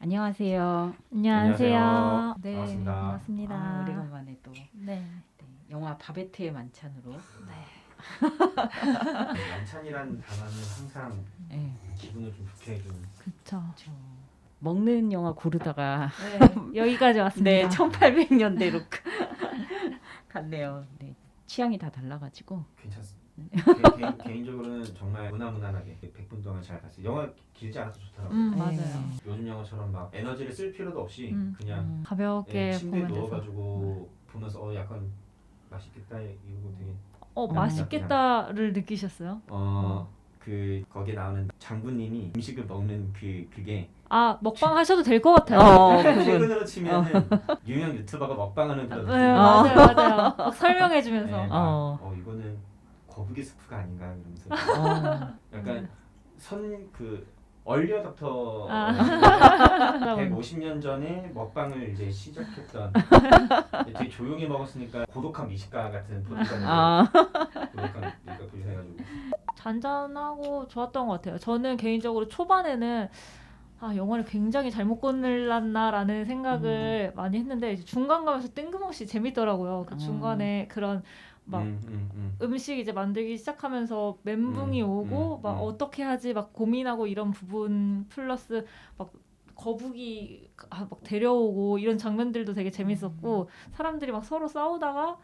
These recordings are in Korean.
안녕하세요. 안녕하세요. 네, 반갑습니다. 반갑습니다. 오래간만에 또 네. 영화 바베트의 만찬으로. 만찬이란 단어는 항상 네. 기분을 좀 좋게 해주는. 그쵸. 저 먹는 영화 고르다가 네, 여기까지 왔습니다. 네 1800년대로 갔네요. 네, 취향이 다 달라가지고. 괜찮습니다. 개인적으로는 정말 무난하게 100분 동안 잘 봤어요. 영화 길지 않아서 좋더라고요. 맞아요. 요즘 영화처럼 막 에너지를 쓸 필요도 없이 그냥 가볍게 침대에 보면 돼서. 누워가지고 보면서 약간 맛있겠다 이거 되게 맛있겠다를 느끼셨어요? 거기에 나오는 장군님이 음식을 먹는 그게 먹방 하셔도 될 것 같아요. 최근으로 치면은 유명 유튜버가 먹방하는 그런 네, 느낌. 맞아요. 막 설명해주면서. 네, 이거는 거북이 스프가 아닌가 이러면서 약간 얼리어답터 150년 전에 먹방을 이제 시작했던 되게 조용히 먹었으니까 고독한 미식가 같은 포지션으로 고독한 미식가 포지션 해가지고 잔잔하고 좋았던 것 같아요. 저는 개인적으로 초반에는 영화를 굉장히 잘못 고를랐나라는 생각을 많이 했는데 이제 중간 가면서 뜬금없이 재밌더라고요. 그 중간에 그런 막 음식 이제 만들기 시작하면서 멘붕이 오고 막 어떻게 하지 막 고민하고 이런 부분 플러스 막 거북이 막 데려오고 이런 장면들도 되게 재밌었고 사람들이 막 서로 싸우다가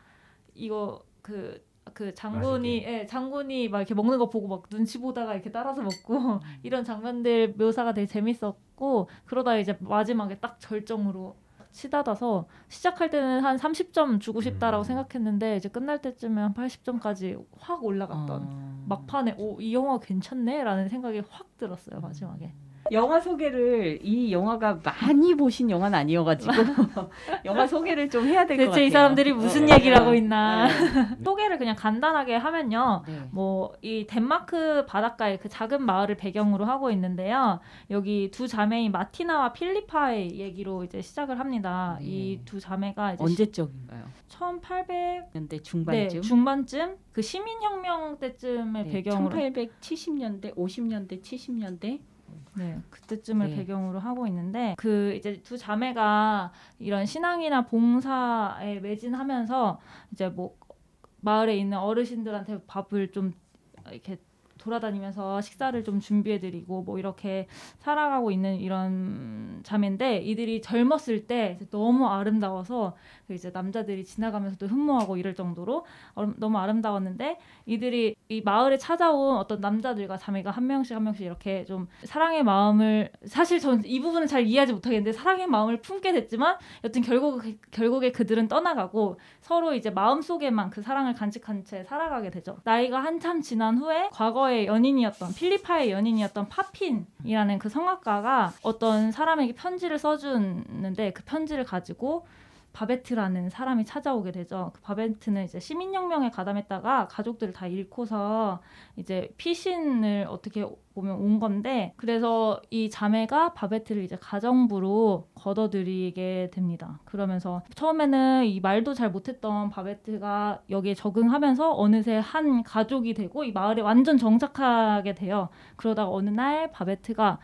이거 그 장군이 막 이렇게 먹는 거 보고 막 눈치 보다가 이렇게 따라서 먹고 이런 장면들 묘사가 되게 재밌었고 그러다 이제 마지막에 딱 절정으로 치닫아서 시작할 때는 한 30점 주고 싶다라고 생각했는데 이제 끝날 때쯤에 한 80점까지 확 올라갔던 막판에 이 영화 괜찮네라는 생각이 확 들었어요 마지막에. 영화 소개를 이 영화가 많이 보신 영화는 아니어가지고 영화 소개를 좀 해야 될 것 같아요. 대체 이 사람들이 무슨 얘기를 하고 있나. 소개를 그냥 간단하게 하면요. 이 덴마크 바닷가의 그 작은 마을을 배경으로 하고 있는데요. 여기 두 자매인 마티나와 필리파의 얘기로 이제 시작을 합니다. 이 두 자매가 이제 언제적인가요? 1800년대 중반쯤? 중반쯤 그 시민혁명 때쯤의 배경으로 1870년대, 50년대, 70년대 그때쯤을 배경으로 하고 있는데 그 이제 두 자매가 이런 신앙이나 봉사에 매진하면서 이제 뭐 마을에 있는 어르신들한테 밥을 좀 이렇게 돌아다니면서 식사를 좀 준비해드리고 뭐 이렇게 살아가고 있는 이런 자매인데 이들이 젊었을 때 너무 아름다워서 이제 남자들이 지나가면서도 흠모하고 이럴 정도로 너무 아름다웠는데 이들이 이 마을에 찾아온 어떤 남자들과 자매가 한 명씩 이렇게 좀 사랑의 마음을 사실 전 이 부분은 잘 이해하지 못하겠는데 사랑의 마음을 품게 됐지만 여튼 결국에 그들은 떠나가고 서로 이제 마음속에만 그 사랑을 간직한 채 살아가게 되죠. 나이가 한참 지난 후에 과거의 필리파의 연인이었던 파핀이라는 그 성악가가 어떤 사람에게 편지를 써주는데 그 편지를 가지고 바베트라는 사람이 찾아오게 되죠. 그 바베트는 이제 시민혁명에 가담했다가 가족들을 다 잃고서 이제 피신을 어떻게 보면 온 건데 그래서 이 자매가 바베트를 이제 가정부로 걷어들이게 됩니다. 그러면서 처음에는 이 말도 잘 못했던 바베트가 여기에 적응하면서 어느새 한 가족이 되고 이 마을에 완전 정착하게 돼요. 그러다가 어느 날 바베트가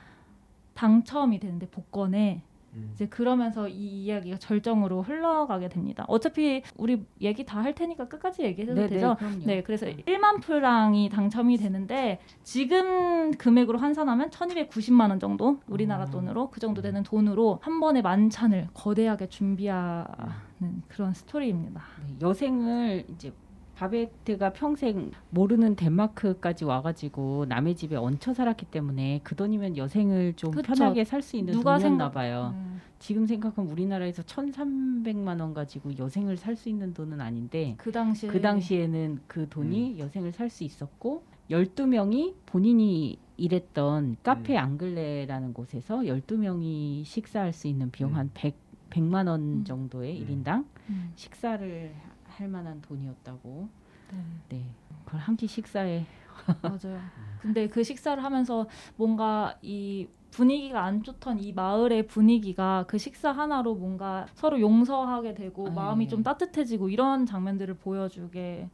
당첨이 되는데 복권에 이제 그러면서 이 이야기가 절정으로 흘러가게 됩니다. 어차피 우리 얘기 다 할 테니까 끝까지 얘기해도 되죠? 그럼요. 네, 그래서 1만 프랑이 당첨이 되는데 지금 금액으로 환산하면 1290만 원 정도 우리나라 돈으로 그 정도 되는 돈으로 한 번의 만찬을 거대하게 준비하는 그런 스토리입니다. 여생을 이제 바베트가 평생 모르는 덴마크까지 와가지고 남의 집에 얹혀 살았기 때문에 그 돈이면 여생을 좀 편하게 살 수 있는 돈이었나 봐요. 지금 생각하면 우리나라에서 1,300만 원 가지고 여생을 살 수 있는 돈은 아닌데 그 당시에는 그 돈이 여생을 살 수 있었고 12명이 본인이 일했던 카페 앙글레라는 곳에서 12명이 식사할 수 있는 비용 한 100만 원 정도의 1인당 식사를 할 만한 돈이었다고. 그걸 한 끼 식사에 맞아요. 근데 그 식사를 하면서 뭔가 이 분위기가 안 좋던 이 마을의 분위기가 그 식사 하나로 뭔가 서로 용서하게 되고 마음이 좀 따뜻해지고 이런 장면들을 보여주게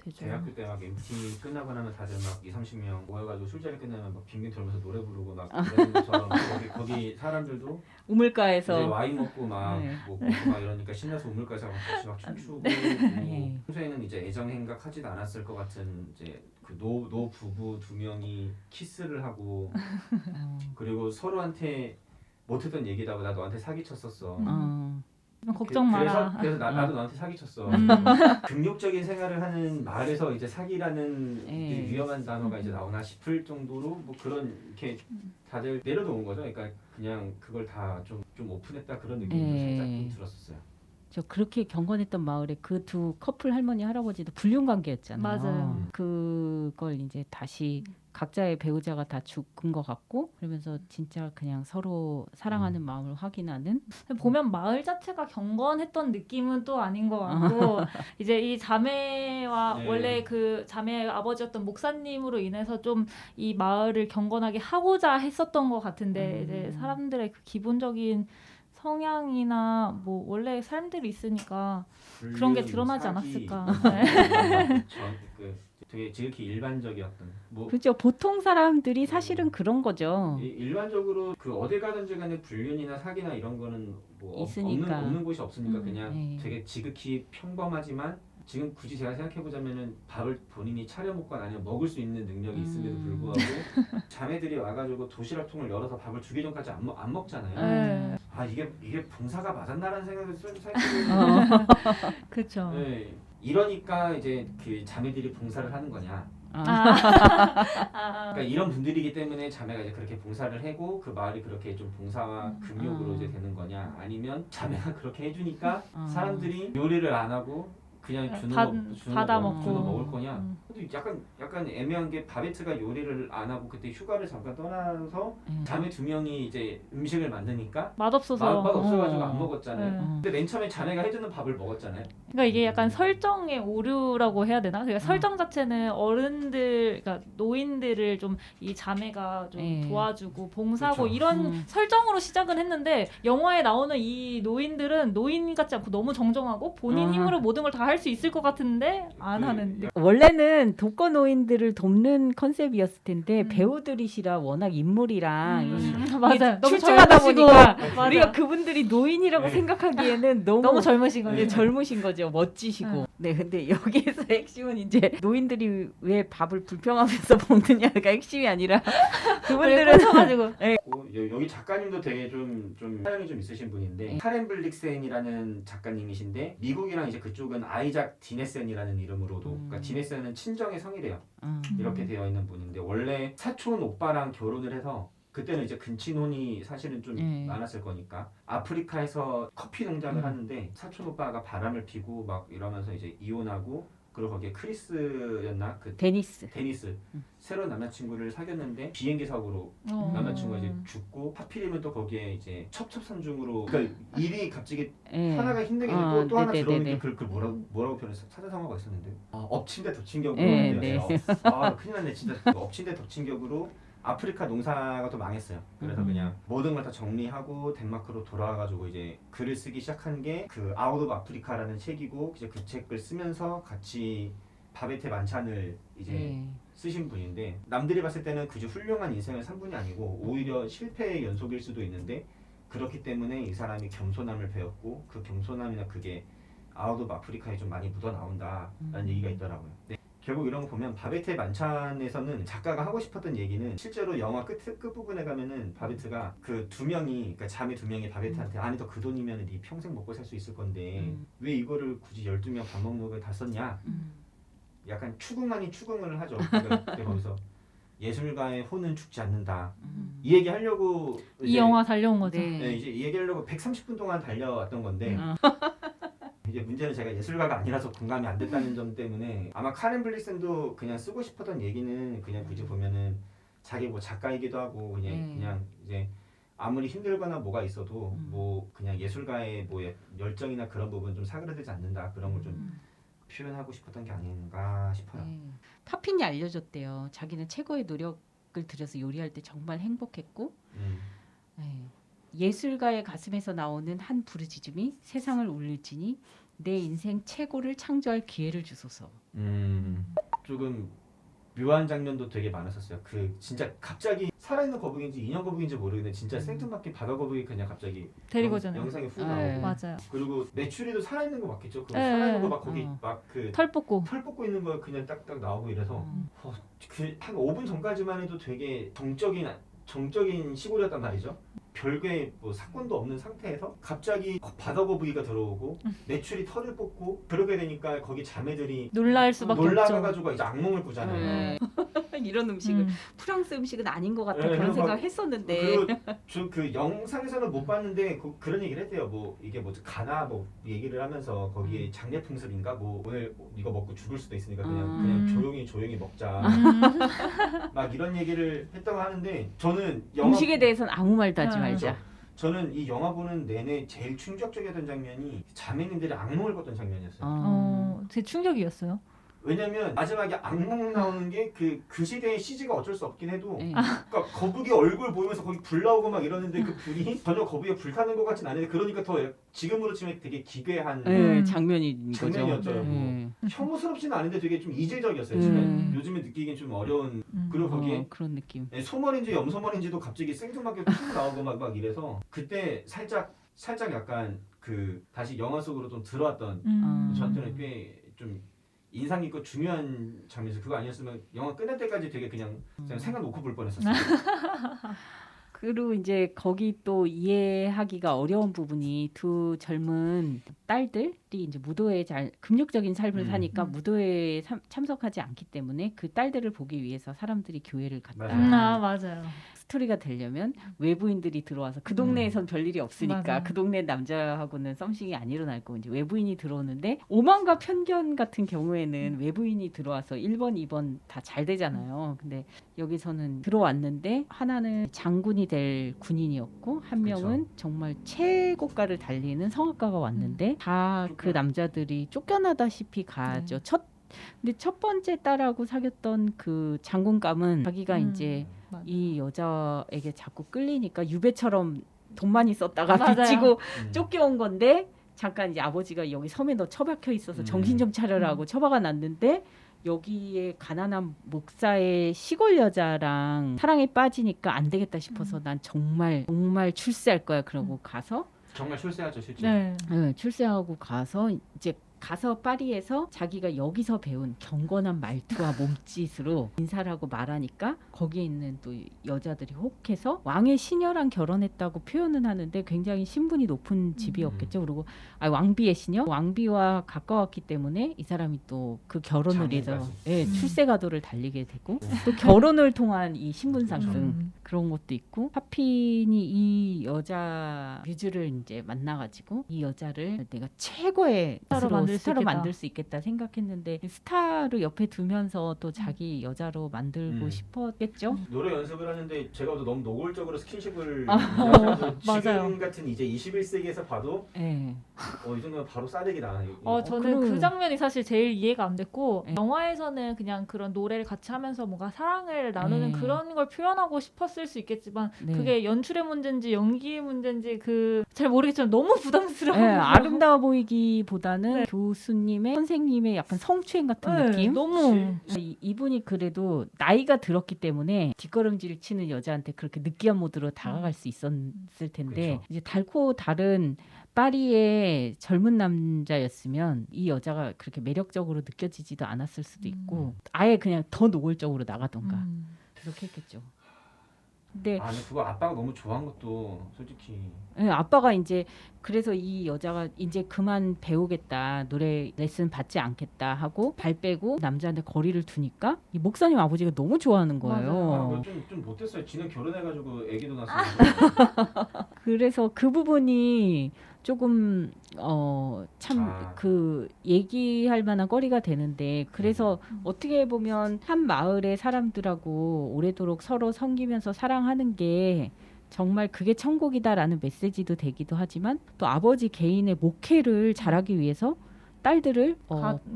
되죠. 대학교 때 막 MT 끝나고 나면 다들 막 2~30명 모여가지고 술자리 끝나면 막 빙빙 돌면서 노래 부르고 막 이러는 것처럼 거기 사람들도 이제 우물가에서 와인 먹고 막 네. 뭐 먹고 막 이러니까 신나서 우물가에서 막 같이 막 춤추고 네. 평소에는 이제 애정 행각하지도 않았을 것 같은 이제 그 노 부부 두 명이 키스를 하고 그리고 서로한테 못했던 얘기다고 나 너한테 사기쳤었어. 걱정 마라. 그래서 나도 너한테 사기쳤어. 금욕적인 생활을 하는 마을에서 이제 사기라는 네. 위험한 단어가 이제 나오나 싶을 정도로 뭐 그런 이렇게 다들 내려놓은 거죠. 그러니까 그냥 그걸 다 좀 오픈했다 그런 느낌도 네. 살짝 좀 들었었어요. 저 그렇게 경건했던 마을에 그 두 커플 할머니 할아버지도 불륜 관계였잖아요. 맞아요. 그걸 이제 다시 각자의 배우자가 다 죽은 것 같고 그러면서 진짜 그냥 서로 사랑하는 마음을 확인하는 보면 마을 자체가 경건했던 느낌은 또 아닌 것 같고 이제 이 자매와 네. 원래 그 자매의 아버지였던 목사님으로 인해서 좀 이 마을을 경건하게 하고자 했었던 것 같은데 이제 사람들의 그 기본적인 성향이나 뭐 원래 삶들이 있으니까 그런 게 불륜, 드러나지 사기, 않았을까. 되게 지극히 일반적이었던 뭐 그죠. 보통 사람들이 사실은 그런 거죠. 일반적으로 그 어딜 가든지 간에 불륜이나 사기나 이런 거는 뭐 있으니까. 없는 곳이 없으니까 그냥 네. 되게 지극히 평범하지만 지금 굳이 제가 생각해 보자면은 밥을 본인이 차려 먹거나 아니면 먹을 수 있는 능력이 있음에도 불구하고 자매들이 와가지고 도시락통을 열어서 밥을 주기 전까지 안 먹잖아요. 네. 아 이게 봉사가 맞았나라는 생각이 좀 살짝 그렇죠. 네. 이러니까 이제 그 자매들이 봉사를 하는 거냐. 그러니까 이런 분들이기 때문에 자매가 이제 그렇게 봉사를 하고 그 마을이 그렇게 좀 봉사와 금욕으로 이제 되는 거냐 아니면 자매가 그렇게 해주니까 사람들이 요리를 안 하고 그냥 받아 먹고. 주는 먹을 거냐. 약간 애매한 게 바베트가 요리를 안 하고 그때 휴가를 잠깐 떠나서 자매 두 명이 이제 음식을 만드니까 맛없어서. 맛없어가지고 안 먹었잖아요. 네. 근데 맨 처음에 자매가 해주는 밥을 먹었잖아요. 그러니까 이게 약간 설정의 오류라고 해야 되나? 그러니까 설정 자체는 어른들, 그러니까 노인들을 좀 이 자매가 좀 네. 도와주고 봉사하고 그쵸. 이런 설정으로 시작은 했는데 영화에 나오는 이 노인들은 노인 같지 않고 너무 정정하고 본인 힘으로 모든 걸 다 할 수 있을 것 같은데 안 하는. 원래는 독거노인들을 돕는 컨셉이었을 텐데 배우들이시라 워낙 인물이랑 맞아요. 너무 출중하다 젊으시고. 보니까 맞아요. 우리가 그분들이 노인이라고 생각하기에는 너무 젊으신 거예요. 네, 젊으신 거죠. 멋지시고. 네, 근데 여기에서 핵심은 이제 노인들이 왜 밥을 불평하면서 먹느냐가 핵심이 아니라 그분들은 꽂혀가지고. 여기 작가님도 되게 좀 사연이 좀 있으신 분인데 카렌 블릭센이라는 작가님이신데 미국이랑 이제 그쪽은 아이작 디네센이라는 이름으로도 그러니까 디네센은 친정의 성이래요. 이렇게 되어 있는 분인데 원래 사촌 오빠랑 결혼을 해서 그때는 이제 근친혼이 사실은 좀 많았을 거니까 아프리카에서 커피 농장을 하는데 사촌 오빠가 바람을 피고 막 이러면서 이제 이혼하고 그리고 거기에 크리스였나 그 데니스 새로운 남자친구를 사귀었는데 비행기 사고로 남자친구가 이제 죽고 하필이면 또 거기에 이제 첩첩산중으로 그러니까 일이 갑자기 하나가 힘들게 또 하나 들어오는 게 그걸 뭐라고 표현했어? 사자성어가 있었는데 엎친 데 덮친 격으로 큰일 났네 진짜 엎친 데 덮친 격으로 아프리카 농사가 또 망했어요. 그래서 그냥 모든 걸 다 정리하고 덴마크로 돌아와가지고 이제 글을 쓰기 시작한 게 그 아웃 오브 아프리카라는 책이고 이제 그 책을 쓰면서 같이 바베테 만찬을 이제 쓰신 분인데 남들이 봤을 때는 그저 훌륭한 인생을 산 분이 아니고 오히려 실패의 연속일 수도 있는데 그렇기 때문에 이 사람이 겸손함을 배웠고 그 겸손함이나 그게 아웃 오브 아프리카에 좀 많이 묻어나온다라는 얘기가 있더라고요. 네. 결국 이런 거 보면 바베트의 만찬에서는 작가가 하고 싶었던 얘기는 실제로 영화 끝부분에 가면은 바베트가 그 두 명이 그러니까 자매 두 명이 바베트한테 아니 너 그 돈이면 네 평생 먹고 살 수 있을 건데 왜 이거를 굳이 12명 밥 먹는 걸 다 썼냐 약간 추궁 아닌 추궁을 하죠. 그러니까 거기서 예술가의 혼은 죽지 않는다 이 얘기 하려고 이 영화 달려온 거죠. 네, 이제 이 얘기하려고 130분 동안 달려왔던 건데 이제 문제는 제가 예술가가 아니라서 공감이 안 됐다는 점 때문에 아마 카렌 블릭센도 그냥 쓰고 싶었던 얘기는 그냥 굳이 보면은 자기 뭐 작가이기도 하고 그냥 이제 아무리 힘들거나 뭐가 있어도 뭐 그냥 예술가의 뭐 열정이나 그런 부분 좀 사그라들지 않는다 그런 걸 좀 표현하고 싶었던 게 아닌가 싶어요. 파핀이 알려줬대요. 자기는 최고의 노력을 들여서 요리할 때 정말 행복했고 예술가의 가슴에서 나오는 한 부르짖음이 세상을 울릴지니 내 인생 최고를 창조할 기회를 주소서. 조금 묘한 장면도 되게 많았었어요. 그 진짜 갑자기 살아있는 거북인지 인형 거북인지 모르겠는데 진짜 생뚱맞게 바다 거북이 그냥 갑자기 데리고 오잖아요. 영상에 훅 네. 나오고 맞아요. 그리고 메추리도 살아있는 거 맞겠죠? 그 네. 살아있는 거 막 거기 어. 막 그 털 뽑고. 털 뽑고 있는 거 그냥 딱딱 나오고 이래서 음. 한 5분 전까지만 해도 되게 정적인 시골이었단 말이죠. 별개 뭐 사건도 없는 상태에서 갑자기 바다 거북이가 들어오고 메추리 털을 뽑고 그러게 되니까 거기 자매들이 놀랄 수밖에 없죠. 놀라가지고 이제 악몽을 꾸잖아요. 네. 이런 음식을 프랑스 음식은 아닌 것 같아 그런 생각 했었는데 그리고 그 영상에서는 못 봤는데 그런 얘기를 했대요. 뭐 이게 뭐 가나 뭐 얘기를 하면서 거기에 장례 풍습인가 뭐 오늘 이거 먹고 죽을 수도 있으니까 그냥 조용히 먹자 막 이런 얘기를 했다고 하는데 저는 음식에 대해서는 아무 말도 하지 네. 말자. 저는 이 영화 보는 내내 제일 충격적이었던 장면이 자매님들이 악몽을 꿨던 장면이었어요. 제 충격이었어요. 왜냐면 마지막에 악몽 나오는 게 그 시대의 CG가 어쩔 수 없긴 해도 네. 그러니까 거북이 얼굴 보이면서 거기 불 나오고 막 이러는데 그 불이 전혀 거북이가 불타는 것 같진 않은데 그러니까 더 지금으로 치면 되게 기괴한 네, 장면인 거죠. 장면이었죠. 네. 혐오스럽지는 않은데 되게 좀 이질적이었어요. 요즘에 느끼기엔 좀 어려운 그리고 거기에 그런 느낌. 소머리인지 염소머리인지도 갑자기 생뚱맞게 툭 나오고 막 이래서 그때 살짝 약간 그 다시 영화 속으로 좀 들어왔던 저한테는 꽤 좀 인상 깊고 중요한 장면이었어요. 그거 아니었으면 영화 끝날 때까지 되게 그냥 생각 놓고 볼 뻔했었어요. 그리고 이제 거기 또 이해하기가 어려운 부분이 두 젊은 딸들이 이제 무도회에 잘 금욕적인 삶을 사니까 무도회에 참석하지 않기 때문에 그 딸들을 보기 위해서 사람들이 교회를 갔다. 맞아요. 스토리가 되려면 외부인들이 들어와서 그 동네에선 별일이 없으니까 맞아요. 그 동네 남자하고는 썸씽이 안 일어날 거고 이제 외부인이 들어오는데 오만과 편견 같은 경우에는 외부인이 들어와서 1번, 2번 다 잘 되잖아요. 근데 여기서는 들어왔는데 하나는 장군이 될 군인이었고 한 그쵸. 명은 정말 최고가를 달리는 성악가가 왔는데 다 그 남자들이 쫓겨나다시피 가죠. 근데 첫 번째 딸하고 사귀었던 그 장군감은 자기가 이제 맞아. 이 여자에게 자꾸 끌리니까 유배처럼 돈 많이 썼다가 맞아요. 빚지고 쫓겨온 건데 잠깐 이제 아버지가 여기 섬에 너 처박혀 있어서 정신 좀 차려라고 처박아 놨는데 여기에 가난한 목사의 시골 여자랑 사랑에 빠지니까 안 되겠다 싶어서 난 정말 출세할 거야 그러고 가서 정말 출세하죠 실제. 네. 출세하고 가서 이제 가서 파리에서 자기가 여기서 배운 경건한 말투와 몸짓으로 인사를 하고 말하니까 거기에 있는 또 여자들이 혹해서 왕의 시녀랑 결혼했다고 표현은 하는데 굉장히 신분이 높은 집이었겠죠. 그리고 왕비의 시녀, 왕비와 가까웠기 때문에 이 사람이 또 그 결혼을 해서 출세 가도를 달리게 되고 또 결혼을 통한 이 신분 상승 그런 것도 있고 파핀이 이 여자 뮤즈를 이제 만나가지고 이 여자를 내가 최고의 스타로 만들 수 있겠다 생각했는데 스타로 옆에 두면서 또 자기 여자로 만들고 싶었겠죠. 노래 연습을 하는데 제가 봐도 너무 노골적으로 스킨십을 맞아요. 지금 같은 이제 21세기에서 봐도 네. 이 정도면 바로 싸대기다. 저는 그 장면이 사실 제일 이해가 안 됐고 네. 영화에서는 그냥 그런 노래를 같이 하면서 뭔가 사랑을 나누는 네. 그런 걸 표현하고 싶었을 수 있겠지만 네. 그게 연출의 문제인지 연기의 문제인지 잘 모르겠지만 너무 부담스러워. 아름다워 보이기보다는 교수님의 선생님의 약간 성추행 같은 느낌. 너무 이분이 그래도 나이가 들었기 때문에 뒷걸음질 치는 여자한테 그렇게 느끼한 모드로 다가갈 수 있었을 텐데 그쵸. 이제 달고 다른 파리의 젊은 남자였으면 이 여자가 그렇게 매력적으로 느껴지지도 않았을 수도 있고 아예 그냥 더 노골적으로 나가던가 그렇게 했겠죠. 근데 아니 그거 아빠가 너무 좋아한 것도 솔직히 아빠가 이제 그래서 이 여자가 이제 그만 배우겠다 노래 레슨 받지 않겠다 하고 발 빼고 남자한테 거리를 두니까 이 목사님 아버지가 너무 좋아하는 거예요. 좀 못했어요. 지는 결혼해가지고 애기도 낳았어. 그래서 그 부분이 조금 참 그 얘기할 만한 거리가 되는데 그래서 어떻게 보면 한 마을의 사람들하고 오래도록 서로 섬기면서 사랑하는 게 정말 그게 천국이다라는 메시지도 되기도 하지만 또 아버지 개인의 목회를 잘하기 위해서 딸들을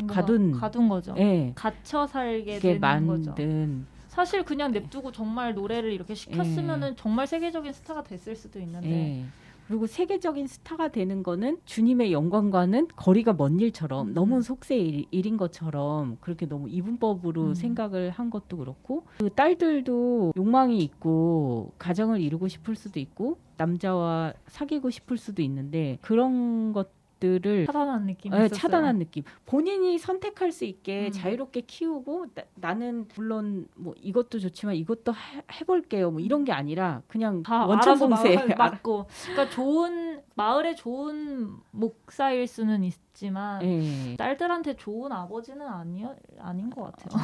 가둔 거죠. 네, 갇혀 살게 이게 되는 거죠. 만든 사실 그냥 냅두고 정말 노래를 이렇게 시켰으면은 정말 세계적인 스타가 됐을 수도 있는데. 네. 그리고 세계적인 스타가 되는 거는 주님의 영광과는 거리가 먼 일처럼 너무 속세의 일인 것처럼 그렇게 너무 이분법으로 생각을 한 것도 그렇고 그 딸들도 욕망이 있고 가정을 이루고 싶을 수도 있고 남자와 사귀고 싶을 수도 있는데 그런 것들을 차단한 느낌이 있었어요. 차단한 느낌. 본인이 선택할 수 있게 자유롭게 키우고 나는 물론 뭐 이것도 좋지만 이것도 해볼게요. 뭐 이런 게 아니라 그냥 다 원천봉쇄 알아서 맞고. 그러니까 좋은 마을에 좋은 목사일 수는 있지만 예. 딸들한테 좋은 아버지는 아닌 것 같아요.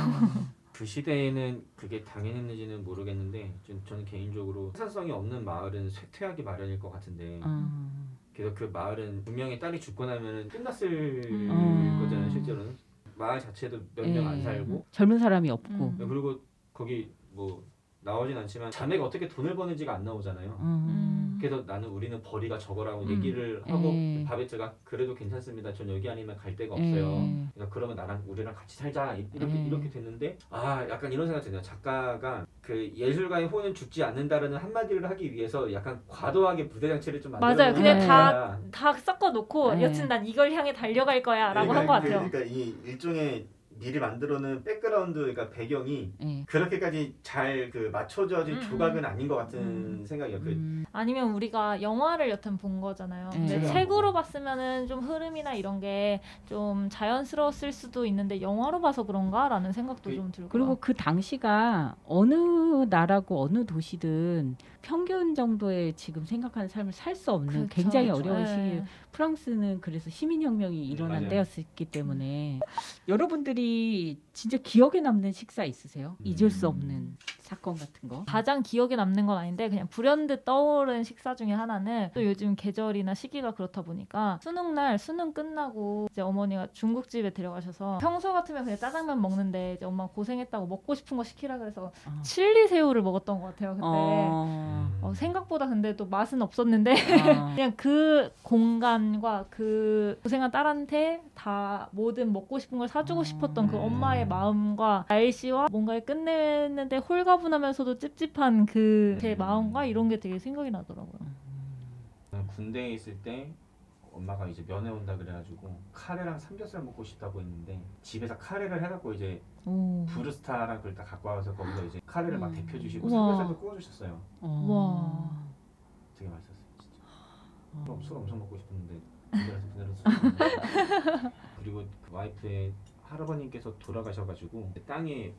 그 시대에는 그게 당연했는지는 모르겠는데 저는 개인적으로 생산성이 없는 마을은 쇠퇴하기 마련일 것 같은데 그래서 그 마을은 분명히 딸이 죽고 나면은 끝났을 거잖아요. 실제로는 마을 자체도 몇 명 안 살고 젊은 사람이 없고 그리고 거기 뭐 나오진 않지만 자매가 어떻게 돈을 버는지가 안 나오잖아요. 그래서 우리는 벌이가 저거라고 얘기를 하고 바베트가 그래도 괜찮습니다. 전 여기 아니면 갈 데가 없어요. 그러니까 그러면 우리랑 같이 살자 이렇게 됐는데 약간 이런 생각 드네요. 작가가 그 예술가의 혼은 죽지 않는다라는 한마디를 하기 위해서 약간 과도하게 부대장치를 좀 만들어 맞아요. 그냥 놓으니까 다 섞어놓고 여튼 난 이걸 향해 달려갈 거야라고 한 것 같아요. 그러니까 이 일종의 미리 만들어놓은 백그라운드, 그러니까 배경이 그렇게까지 잘 그 맞춰져진 조각은 아닌 것 같은 생각이에요. 아니면 우리가 영화를 여튼 본 거잖아요. 근데 책으로 봤으면은 좀 흐름이나 이런 게 좀 자연스러웠을 수도 있는데 영화로 봐서 그런가라는 생각도 좀 들고요. 그리고 그 당시가 어느 나라고 어느 도시든 평균 정도의 지금 생각하는 삶을 살 수 없는 굉장히 어려운 시기. 프랑스는 그래서 시민혁명이 일어난 때였기 때문에 여러분들이 진짜 기억에 남는 식사 있으세요? 잊을 수 없는 사건 같은 거? 가장 기억에 남는 건 아닌데 그냥 불현듯 떠오른 식사 중에 하나는 또 요즘 계절이나 시기가 그렇다 보니까 수능날 수능 끝나고 이제 어머니가 중국집에 데려가셔서 평소 같으면 그냥 짜장면 먹는데 이제 엄마 고생했다고 먹고 싶은 거 시키라 그래서 칠리 새우를 먹었던 것 같아요 그때. 생각보다 근데 또 맛은 없었는데 그냥 그 공간과 그 고생한 딸한테 다 뭐든 먹고 싶은 걸 사주고 싶었던 그 엄마의 마음과 날씨와 뭔가를 끝내는데 홀가분하면서도 찝찝한 그 제 마음과 이런 게 되게 생각이 나더라고요. 군대에 있을 때 엄마가 이제 면회 온다 그래가지고 카레랑 삼겹살 먹고 싶다고 했는데 집에서 카레를 해갖고 이제 브루스타랑 그걸 다 갖고 와서 거기서 이제 카레를 막 데펴주시고 삼겹살도 구워주셨어요. 와. 되게 맛있었어요 진짜. 술 엄청 먹고 싶었는데 군대라서 그리고 그 와이프의 할아버님께서 돌아가셔가지고 땅에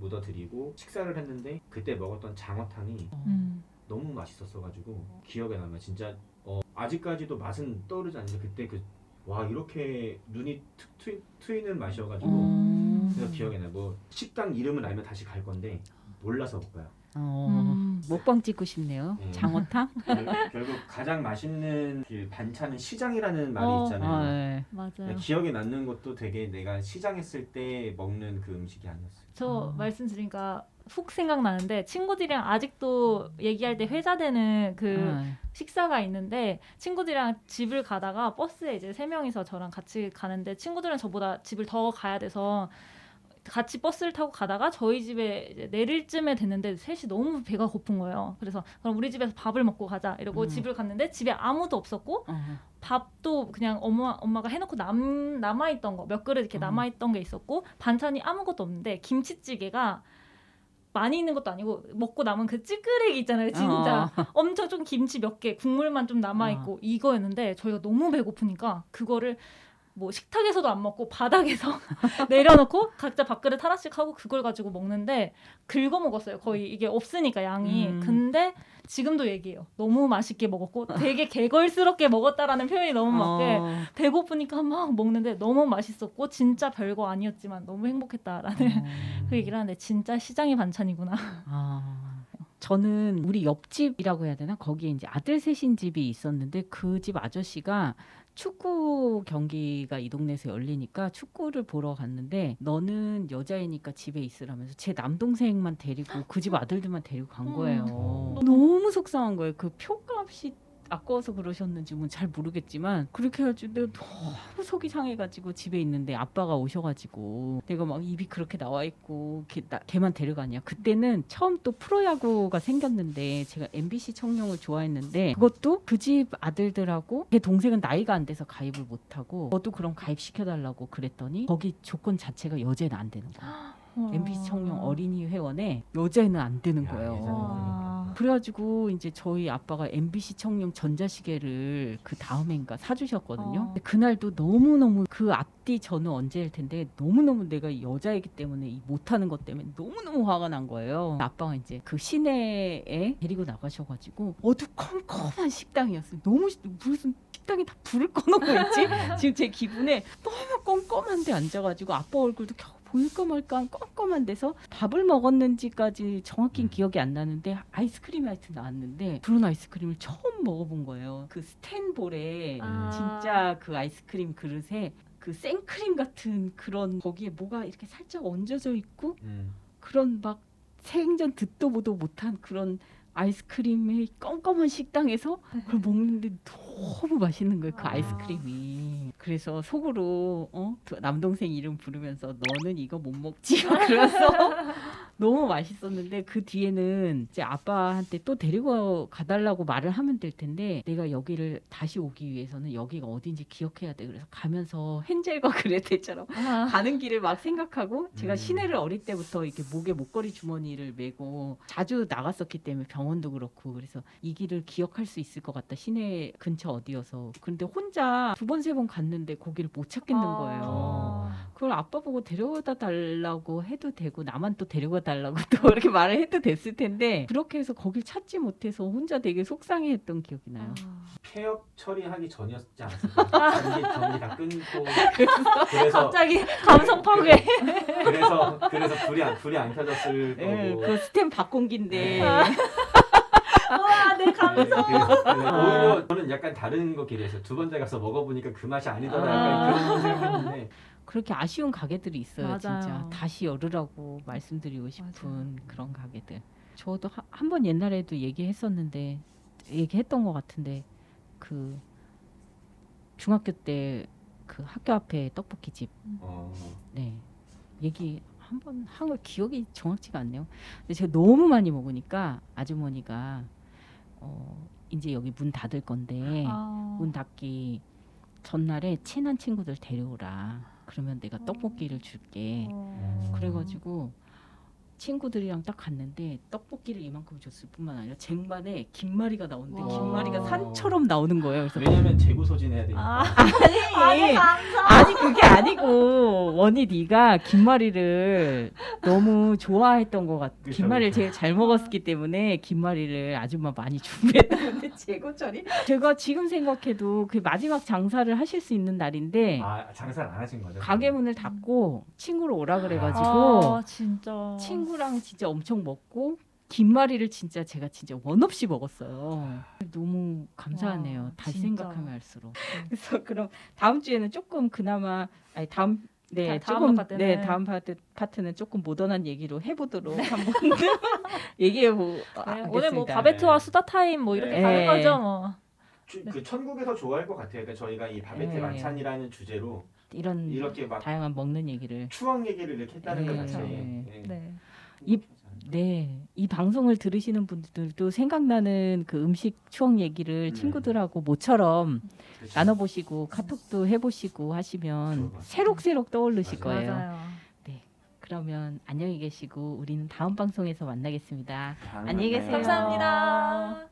묻어드리고 식사를 했는데 그때 먹었던 장어탕이 너무 맛있었어가지고 기억에 남아요. 진짜 아직까지도 맛은 떠오르지 않는데 그때 와 이렇게 눈이 툭 트이는 맛이어가지고 그래서 기억에 나요. 뭐 식당 이름은 알면 다시 갈 건데 몰라서 못 가요. 먹방 찍고 싶네요. 장어탕? 결국 가장 맛있는 그 반찬은 시장이라는 말이 있잖아요. 맞아요. 기억에 남는 것도 되게 내가 시장했을 때 먹는 그 음식이 아니었어요. 저 말씀드리니까 훅 생각나는데 친구들이랑 아직도 얘기할 때 회자되는 그 식사가 있는데 친구들이랑 집을 가다가 버스에 이제 3명이서 저랑 같이 가는데 친구들은 저보다 집을 더 가야 돼서 같이 버스를 타고 가다가 저희 집에 이제 내릴 쯤에 됐는데 셋이 너무 배가 고픈 거예요. 그래서 그럼 우리 집에서 밥을 먹고 가자 이러고 집을 갔는데 집에 아무도 없었고 밥도 그냥 엄마가 해놓고 남아있던 거 몇 그릇 이렇게 남아있던 게 있었고 반찬이 아무것도 없는데 김치찌개가 많이 있는 것도 아니고 먹고 남은 그 찌끄레기 있잖아요. 진짜 엄청 좀 김치 몇 개 국물만 좀 남아있고 이거였는데 저희가 너무 배고프니까 그거를 뭐 식탁에서도 안 먹고 바닥에서 내려놓고 각자 밥그릇 하나씩 하고 그걸 가지고 먹는데 긁어 먹었어요. 거의 이게 없으니까 양이. 근데 지금도 얘기해요. 너무 맛있게 먹었고 되게 개걸스럽게 먹었다라는 표현이 너무 맞게 배고프니까 막 먹는데 너무 맛있었고 진짜 별거 아니었지만 너무 행복했다라는 그 얘기를 하는데 진짜 시장이 반찬이구나. 저는 우리 옆집이라고 해야 되나? 거기에 이제 아들 셋인 집이 있었는데 그 집 아저씨가 축구 경기가 이 동네에서 열리니까 축구를 보러 갔는데 너는 여자이니까 집에 있으라면서 제 남동생만 데리고 그 집 아들들만 데리고 간 거예요. 너무 속상한 거예요. 그 표값이 아까워서 그러셨는지 뭐 잘 모르겠지만 그렇게 해가지고 내가 너무 속이 상해가지고 집에 있는데 아빠가 오셔가지고 내가 막 입이 그렇게 나와 있고 걔만 데려가냐. 그때는 처음 또 프로야구가 생겼는데 제가 MBC 청룡을 좋아했는데 그것도 그 집 아들들하고 걔 동생은 나이가 안 돼서 가입을 못하고 저도 그럼 가입시켜달라고 그랬더니 거기 조건 자체가 여자는 안 되는 거야. MBC 청룡 어린이 회원에 여자애는 안 되는 거예요. 그래가지고 이제 저희 아빠가 MBC 청룡 전자시계를 그 다음에인가 사주셨거든요. 근데 그날도 너무너무 그 앞뒤 저는 언제일 텐데 너무너무 내가 여자이기 때문에 이 못하는 것 때문에 너무너무 화가 난 거예요. 아빠가 이제 그 시내에 데리고 나가셔가지고 어두컴컴한 식당이었어요. 너무 무슨 식당이 다 불을 꺼놓고 있지? 지금 제 기분에 너무 껌껌한데 앉아가지고 아빠 얼굴도 겨우 보일까 말까 한 껌껌한 데서 밥을 먹었는지까지 정확히 기억이 안 나는데 아이스크림이 하여튼 나왔는데 그런 아이스크림을 처음 먹어본 거예요. 그 스텐볼에 진짜 그 아이스크림 그릇에 그 생크림 같은 그런 거기에 뭐가 이렇게 살짝 얹어져 있고 그런 막 생전 듣도 보도 못한 그런 아이스크림의 껌껌한 식당에서 그걸 먹는데 너무 맛있는 거예요. 그 아이스크림이. 그래서 속으로 남동생 이름 부르면서 너는 이거 못 먹지? 그래서 너무 맛있었는데 그 뒤에는 이제 아빠한테 또 데리고 가달라고 말을 하면 될 텐데 내가 여기를 다시 오기 위해서는 여기가 어딘지 기억해야 돼. 그래서 가면서 헨젤과 그레텔처럼 가는 길을 막 생각하고 제가 시내를 어릴 때부터 이렇게 목에 목걸이 주머니를 메고 자주 나갔었기 때문에 병원도 그렇고 그래서 이 길을 기억할 수 있을 것 같다. 시내 근처 어디여서. 그런데 혼자 2번, 3번 갔는데 거기를 못 찾겠는 거예요. 그걸 아빠 보고 데려다 달라고 해도 되고 나만 또 데려가 달라고 또 이렇게 말을 해도 됐을 텐데 그렇게 해서 거길 찾지 못해서 혼자 되게 속상해했던 기억이 나요. 폐업 처리하기 전이었지 않았을까요? 전기 다 끊고 그래서 갑자기 감성 파괴. 그래서 불이 안 켜졌을 거고. 그 스탬 바공기인데. 와, 내 감성. 오히려 저는 약간 다른 거 기대했어요. 2번째 가서 먹어보니까 그 맛이 아니더라. 약간 그런 생각했는데 그렇게 아쉬운 가게들이 있어요. 맞아요. 진짜 다시 열으라고 말씀드리고 싶은 맞아요. 그런 가게들. 저도 한 번 옛날에도 얘기했던 것 같은데 그 중학교 때 그 학교 앞에 떡볶이 집 네 얘기 한 번 한 거 기억이 정확치가 않네요. 근데 제가 너무 많이 먹으니까 아주머니가 이제 여기 문 닫을 건데 문 닫기 전날에 친한 친구들 데려오라. 그러면 내가 떡볶이를 줄게. 그래가지고 친구들이랑 딱 갔는데 떡볶이를 이만큼 줬을 뿐만 아니라 쟁반에 김말이가 나오는데 김말이가 산처럼 나오는 거예요. 그래서 왜냐면 재고 소진해야 되니까. 아니 그게 아니고 원희 네가 김말이를 너무 좋아했던 것 같아. 그쵸, 김말이를 그쵸. 제일 잘 먹었기 때문에 김말이를 아줌마 많이 준비했다는데 재고 처리. 제가 지금 생각해도 그 마지막 장사를 하실 수 있는 날인데 장사를 안 하신 거죠? 가게 문을 닫고 친구를 오라 그래가지고 진짜. 친구랑 진짜 엄청 먹고 김말이를 제가 진짜 원 없이 먹었어요. 너무 감사하네요. 와, 다시 진짜. 생각하면 할수록. 그래서 그럼 다음 주에는 조금 그나마 다음 다음 파트는. 다음 파트는 조금 모던한 얘기로 해보도록 한번 얘기해보. 오늘 뭐 알겠습니다. 바베트와 네. 수다 타임 뭐 이렇게 네. 가는 거죠 뭐. 그 천국에서 좋아할 것 같아요. 그러니까 저희가 이 바베트 네. 만찬이라는 주제로 이런 이렇게 막 다양한 먹는 얘기를. 추억 얘기를 이렇게 했다는 것 네. 자체에 네. 네. 이 방송을 들으시는 분들도 생각나는 그 음식 추억 얘기를 친구들하고 모처럼 그렇죠. 나눠보시고 카톡도 해보시고 하시면 좋을 것 같아요. 새록새록 떠오르실 맞아요. 거예요. 맞아요. 그러면 안녕히 계시고 우리는 다음 방송에서 만나겠습니다. 다음에 안녕히 만나요. 계세요. 감사합니다.